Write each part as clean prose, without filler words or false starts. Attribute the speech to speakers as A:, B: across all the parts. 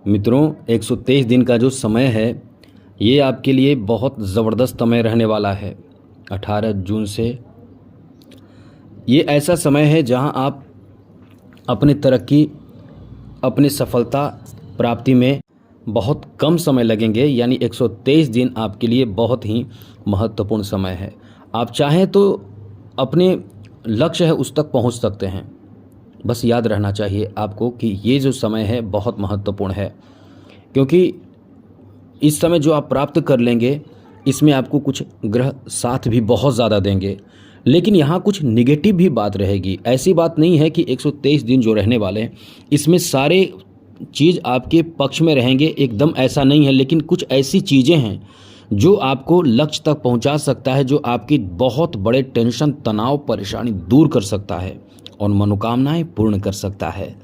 A: मित्रों, 123 दिन का जो समय है ये आपके लिए बहुत ज़बरदस्त समय रहने वाला है। 18 जून से ये ऐसा समय है जहां आप अपनी तरक्की, अपनी सफलता प्राप्ति में बहुत कम समय लगेंगे। यानी 123 दिन आपके लिए बहुत ही महत्वपूर्ण समय है। आप चाहें तो अपने लक्ष्य है उस तक पहुंच सकते हैं। बस याद रहना चाहिए आपको कि ये जो समय है बहुत महत्वपूर्ण है, क्योंकि इस समय जो आप प्राप्त कर लेंगे इसमें आपको कुछ ग्रह साथ भी बहुत ज़्यादा देंगे, लेकिन यहाँ कुछ निगेटिव भी बात रहेगी। ऐसी बात नहीं है कि 123 दिन जो रहने वाले हैं इसमें सारे चीज़ आपके पक्ष में रहेंगे, एकदम ऐसा नहीं है। लेकिन कुछ ऐसी चीज़ें हैं जो आपको लक्ष्य तक पहुंचा सकता है, जो आपकी बहुत बड़े टेंशन, तनाव, परेशानी दूर कर सकता है और मनोकामनाएं पूर्ण कर सकता है।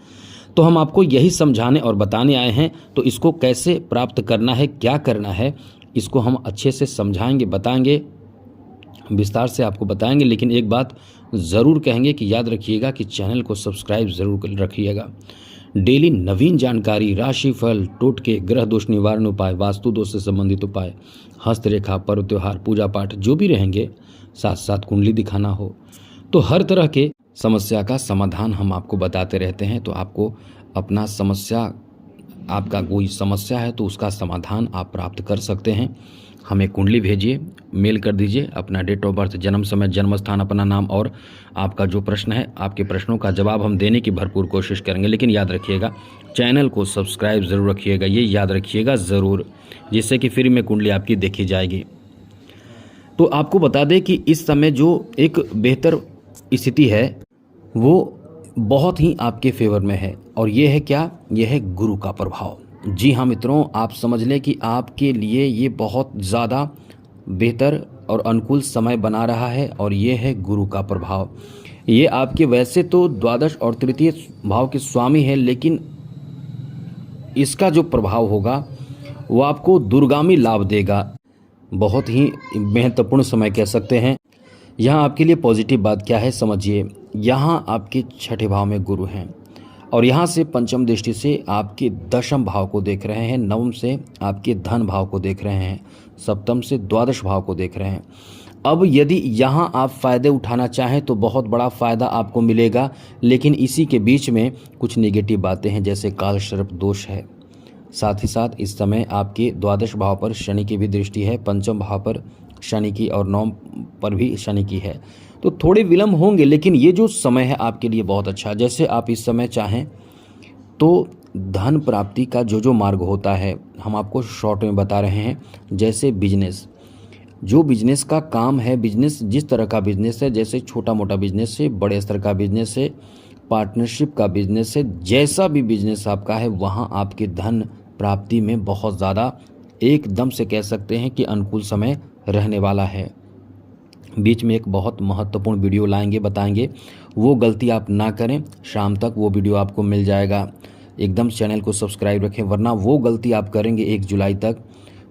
A: तो हम आपको यही समझाने और बताने आए हैं। तो इसको कैसे प्राप्त करना है, क्या करना है, इसको हम अच्छे से समझाएंगे, बताएंगे, विस्तार से आपको बताएंगे। लेकिन एक बात ज़रूर कहेंगे कि याद रखिएगा कि चैनल को सब्सक्राइब ज़रूर रखिएगा। डेली नवीन जानकारी, राशिफल, टोटके, ग्रह दोष निवारण उपाय, वास्तु दोष से संबंधित उपाय, हस्तरेखा, पर्व त्योहार, पूजा पाठ जो भी रहेंगे, साथ साथ कुंडली दिखाना हो, तो हर तरह के समस्या का समाधान हम आपको बताते रहते हैं। तो आपको अपना समस्या, आपका कोई समस्या है तो उसका समाधान आप प्राप्त कर सकते हैं। हमें कुंडली भेजिए, मेल कर दीजिए अपना डेट ऑफ बर्थ, जन्म समय, जन्म स्थान, अपना नाम और आपका जो प्रश्न है, आपके प्रश्नों का जवाब हम देने की भरपूर कोशिश करेंगे। लेकिन याद रखिएगा चैनल को सब्सक्राइब ज़रूर रखिएगा, ये याद रखिएगा ज़रूर, जिससे कि फ्री में कुंडली आपकी देखी जाएगी। तो आपको बता दें कि इस समय जो एक बेहतर स्थिति है वो बहुत ही आपके फेवर में है, और ये है क्या, ये है गुरु का प्रभाव। जी हाँ मित्रों, आप समझ लें कि आपके लिए ये बहुत ज़्यादा बेहतर और अनुकूल समय बना रहा है, और ये है गुरु का प्रभाव। ये आपके वैसे तो द्वादश और तृतीय भाव के स्वामी है, लेकिन इसका जो प्रभाव होगा वो आपको दूरगामी लाभ देगा। बहुत ही महत्वपूर्ण समय कह सकते हैं। यहाँ आपके लिए पॉजिटिव बात क्या है समझिए। यहाँ आपके छठे भाव में गुरु हैं, और यहाँ से पंचम दृष्टि से आपके दशम भाव को देख रहे हैं, नवम से आपके धन भाव को देख रहे हैं, सप्तम से द्वादश भाव को देख रहे हैं। अब यदि यहाँ आप फ़ायदे उठाना चाहें तो बहुत बड़ा फ़ायदा आपको मिलेगा, लेकिन इसी के बीच में कुछ नेगेटिव बातें हैं, जैसे काल सर्प दोष है। साथ ही साथ इस समय आपके द्वादश भाव पर शनि की भी दृष्टि है, पंचम भाव पर शनि की और नवम पर भी शनि की है। तो थोड़े विलम्ब होंगे, लेकिन ये जो समय है आपके लिए बहुत अच्छा। जैसे आप इस समय चाहें तो धन प्राप्ति का जो मार्ग होता है हम आपको शॉर्ट में बता रहे हैं। जैसे बिजनेस, जो बिजनेस का काम है, बिजनेस जिस तरह का बिजनेस है, जैसे छोटा मोटा बिजनेस है, बड़े स्तर का बिजनेस है, पार्टनरशिप का बिजनेस है, जैसा भी बिजनेस आपका है, वहाँ आपके धन प्राप्ति में बहुत ज़्यादा एकदम से कह सकते हैं कि अनुकूल समय रहने वाला है। बीच में एक बहुत महत्वपूर्ण वीडियो लाएंगे, बताएंगे, वो गलती आप ना करें। शाम तक वो वीडियो आपको मिल जाएगा। एकदम चैनल को सब्सक्राइब रखें, वरना वो गलती आप करेंगे 1 जुलाई तक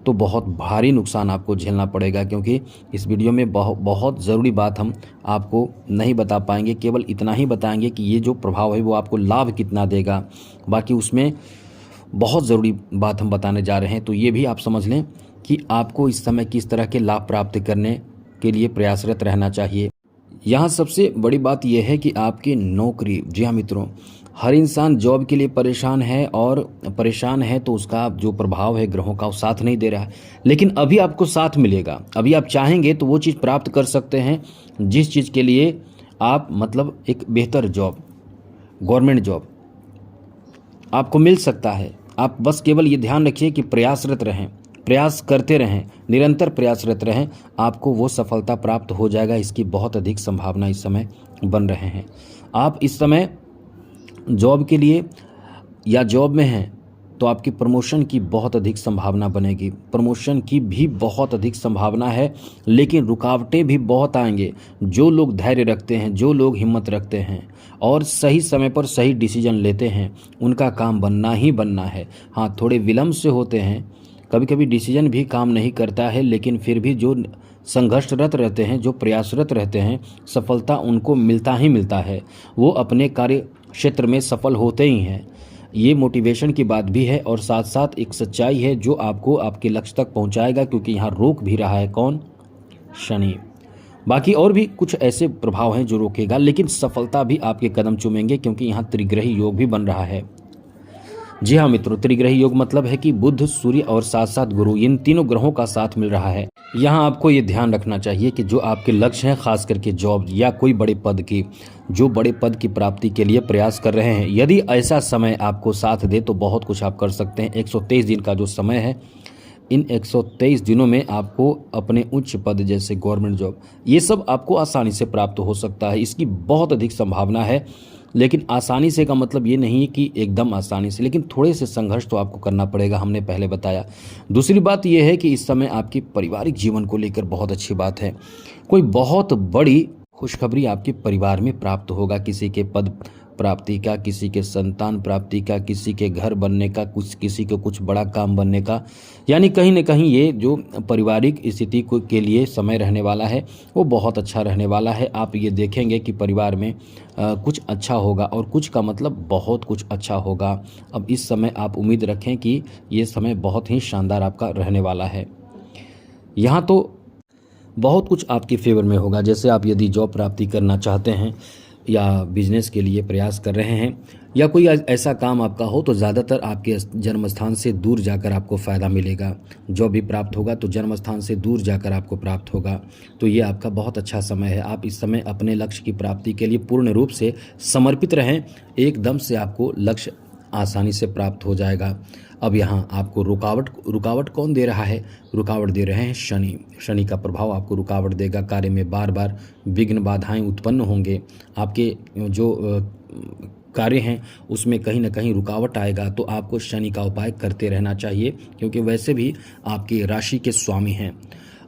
A: तो बहुत भारी नुकसान आपको झेलना पड़ेगा। क्योंकि इस वीडियो में बहुत ज़रूरी बात हम आपको नहीं बता पाएंगे, केवल इतना ही बताएंगे कि ये जो प्रभाव है वो आपको लाभ कितना देगा। बाकी उसमें बहुत ज़रूरी बात हम बताने जा रहे हैं। तो ये भी आप समझ लें कि आपको इस समय किस तरह के लाभ प्राप्त करने के लिए प्रयासरत रहना चाहिए। यहाँ सबसे बड़ी बात यह है कि आपकी नौकरी, जी हाँ मित्रों, हर इंसान जॉब के लिए परेशान है, और परेशान है तो उसका जो प्रभाव है ग्रहों का वो साथ नहीं दे रहा है। लेकिन अभी आपको साथ मिलेगा। अभी आप चाहेंगे तो वो चीज़ प्राप्त कर सकते हैं जिस चीज़ के लिए आप, मतलब एक बेहतर जॉब, गवर्नमेंट जॉब आपको मिल सकता है। आप बस केवल ये ध्यान रखिए कि प्रयासरत रहें, प्रयास करते रहें, निरंतर प्रयासरत रहें, आपको वो सफलता प्राप्त हो जाएगा। इसकी बहुत अधिक संभावना इस समय बन रहे हैं। आप इस समय जॉब के लिए या जॉब में हैं तो आपकी प्रमोशन की बहुत अधिक संभावना बनेगी, प्रमोशन की भी बहुत अधिक संभावना है। लेकिन रुकावटें भी बहुत आएंगे। जो लोग धैर्य रखते हैं, जो लोग हिम्मत रखते हैं और सही समय पर सही डिसीजन लेते हैं, उनका काम बनना ही बनना है। हाँ, थोड़े विलम्ब से होते हैं, कभी कभी डिसीजन भी काम नहीं करता है, लेकिन फिर भी जो संघर्षरत रहते हैं, जो प्रयासरत रहते हैं, सफलता उनको मिलता ही मिलता है। वो अपने कार्य क्षेत्र में सफल होते ही हैं। ये मोटिवेशन की बात भी है और साथ साथ एक सच्चाई है जो आपको आपके लक्ष्य तक पहुंचाएगा, क्योंकि यहाँ रोक भी रहा है कौन? शनि। बाकी और भी कुछ ऐसे प्रभाव हैं जो रोकेगा, लेकिन सफलता भी आपके कदम चूमेंगे, क्योंकि यहाँ त्रिग्रही योग भी बन रहा है। जी हाँ मित्रों, त्रिग्रही योग मतलब है कि बुध, सूर्य और साथ साथ गुरु, इन तीनों ग्रहों का साथ मिल रहा है। यहाँ आपको ये ध्यान रखना चाहिए कि जो आपके लक्ष्य हैं, खास करके जॉब या कोई बड़े पद की, जो बड़े पद की प्राप्ति के लिए प्रयास कर रहे हैं, यदि ऐसा समय आपको साथ दे तो बहुत कुछ आप कर सकते हैं। 123 दिन का जो समय है, इन 123 दिनों में आपको अपने उच्च पद जैसे गवर्नमेंट जॉब, ये सब आपको आसानी से प्राप्त हो सकता है। इसकी बहुत अधिक संभावना है, लेकिन आसानी से का मतलब ये नहीं कि एकदम आसानी से, लेकिन थोड़े से संघर्ष तो आपको करना पड़ेगा, हमने पहले बताया। दूसरी बात यह है कि इस समय आपके पारिवारिक जीवन को लेकर बहुत अच्छी बात है। कोई बहुत बड़ी खुशखबरी आपके परिवार में प्राप्त होगा, किसी के पद प्राप्ति का, किसी के संतान प्राप्ति का, किसी के घर बनने का, किसी के कुछ बड़ा काम बनने का। यानी कहीं न कहीं ये जो पारिवारिक स्थिति को के लिए समय रहने वाला है वो बहुत अच्छा रहने वाला है। आप ये देखेंगे कि परिवार में कुछ अच्छा होगा, और कुछ का मतलब बहुत कुछ अच्छा होगा। अब इस समय आप उम्मीद रखें कि ये समय बहुत ही शानदार आपका रहने वाला है। यहाँ तो बहुत कुछ आपके फेवर में होगा। जैसे आप यदि जॉब प्राप्ति करना चाहते हैं या बिजनेस के लिए प्रयास कर रहे हैं, या कोई ऐसा काम आपका हो, तो ज़्यादातर आपके जन्म स्थान से दूर जाकर आपको फ़ायदा मिलेगा। जॉब भी प्राप्त होगा तो जन्म स्थान से दूर जाकर आपको प्राप्त होगा। तो ये आपका बहुत अच्छा समय है। आप इस समय अपने लक्ष्य की प्राप्ति के लिए पूर्ण रूप से समर्पित रहें, एकदम से आपको लक्ष्य आसानी से प्राप्त हो जाएगा। अब यहाँ आपको रुकावट कौन दे रहा है? रुकावट दे रहे हैं शनि। शनि का प्रभाव आपको रुकावट देगा। कार्य में बार बार विघ्न बाधाएं उत्पन्न होंगे। आपके जो कार्य हैं उसमें कहीं ना कहीं रुकावट आएगा, तो आपको शनि का उपाय करते रहना चाहिए, क्योंकि वैसे भी आपकी राशि के स्वामी हैं।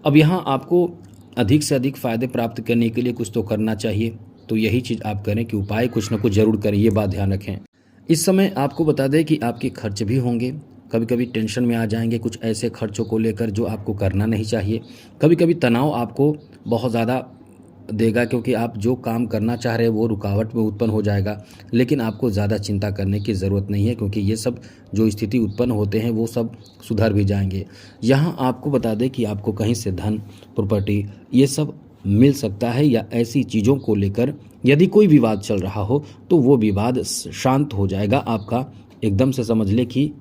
A: अब यहाँ आपको अधिक से अधिक फ़ायदे प्राप्त करने के लिए कुछ तो करना चाहिए, तो यही चीज़ आप करें कि उपाय कुछ ना कुछ ज़रूर करें, ये बात ध्यान रखें। इस समय आपको बता दें कि आपके खर्च भी होंगे। कभी कभी टेंशन में आ जाएंगे कुछ ऐसे खर्चों को लेकर जो आपको करना नहीं चाहिए। कभी कभी तनाव आपको बहुत ज़्यादा देगा, क्योंकि आप जो काम करना चाह रहे हैं वो रुकावट में उत्पन्न हो जाएगा। लेकिन आपको ज़्यादा चिंता करने की ज़रूरत नहीं है, क्योंकि ये सब जो स्थिति उत्पन्न होते हैं वो सब सुधर भी जाएंगे। यहाँ आपको बता दें कि आपको कहीं से धन, प्रॉपर्टी, ये सब मिल सकता है, या ऐसी चीज़ों को लेकर यदि कोई विवाद चल रहा हो तो वो विवाद शांत हो जाएगा आपका। एकदम से समझ ले कि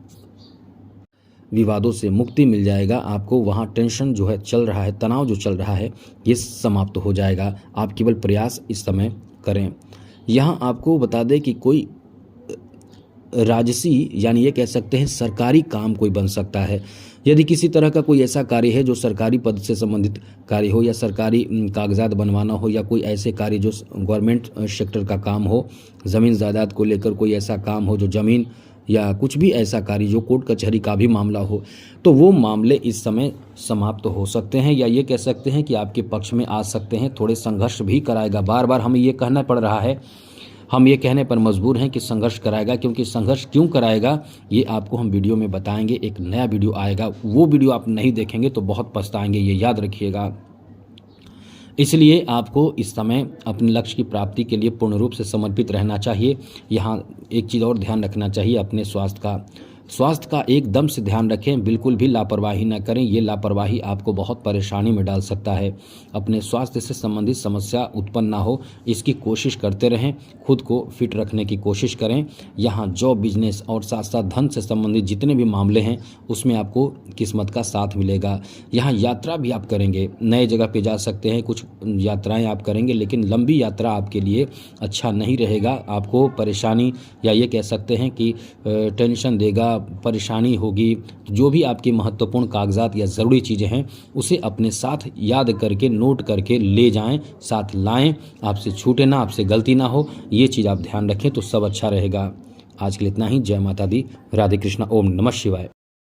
A: विवादों से मुक्ति मिल जाएगा आपको। वहाँ टेंशन जो है चल रहा है, तनाव जो चल रहा है, ये समाप्त हो जाएगा। आप केवल प्रयास इस समय करें। यहाँ आपको बता दें कि कोई राजसी, यानी ये कह सकते हैं सरकारी काम कोई बन सकता है। यदि किसी तरह का कोई ऐसा कार्य है जो सरकारी पद से संबंधित कार्य हो, या सरकारी कागजात बनवाना हो, या कोई ऐसे कार्य जो गवर्नमेंट सेक्टर का काम हो, ज़मीन जायदाद को लेकर कोई ऐसा काम हो, जो ज़मीन या कुछ भी ऐसा कार्य जो कोर्ट कचहरी का भी मामला हो, तो वो मामले इस समय समाप्त हो सकते हैं, या ये कह सकते हैं कि आपके पक्ष में आ सकते हैं। थोड़े संघर्ष भी कराएगा। बार बार हमें ये कहना पड़ रहा है, हम ये कहने पर मजबूर हैं कि संघर्ष कराएगा, क्योंकि संघर्ष क्यों कराएगा ये आपको हम वीडियो में बताएंगे। एक नया वीडियो आएगा, वो वीडियो आप नहीं देखेंगे तो बहुत पछताएंगे, ये याद रखिएगा। इसलिए आपको इस समय अपने लक्ष्य की प्राप्ति के लिए पूर्ण रूप से समर्पित रहना चाहिए। यहाँ एक चीज़ और ध्यान रखना चाहिए, अपने स्वास्थ्य का एकदम से ध्यान रखें, बिल्कुल भी लापरवाही ना करें। ये लापरवाही आपको बहुत परेशानी में डाल सकता है। अपने स्वास्थ्य से संबंधित समस्या उत्पन्न ना हो, इसकी कोशिश करते रहें। खुद को फिट रखने की कोशिश करें। यहाँ जॉब, बिजनेस और साथ साथ धन से संबंधित जितने भी मामले हैं उसमें आपको किस्मत का साथ मिलेगा। यहाँ यात्रा भी आप करेंगे, नए जगह पे जा सकते हैं, कुछ यात्राएं आप करेंगे, लेकिन लंबी यात्रा आपके लिए अच्छा नहीं रहेगा। आपको परेशानी, या ये कह सकते हैं कि टेंशन देगा, परेशानी होगी। जो भी आपके महत्वपूर्ण कागजात या ज़रूरी चीज़ें हैं उसे अपने साथ याद करके, नोट करके ले जाएं, साथ लाएं। आपसे छूटे ना, आपसे गलती ना हो, ये चीज़ आप ध्यान रखें तो सब अच्छा रहेगा। आज के लिए इतना ही। जय माता दी, राधे कृष्णा, ओम नमः शिवाय।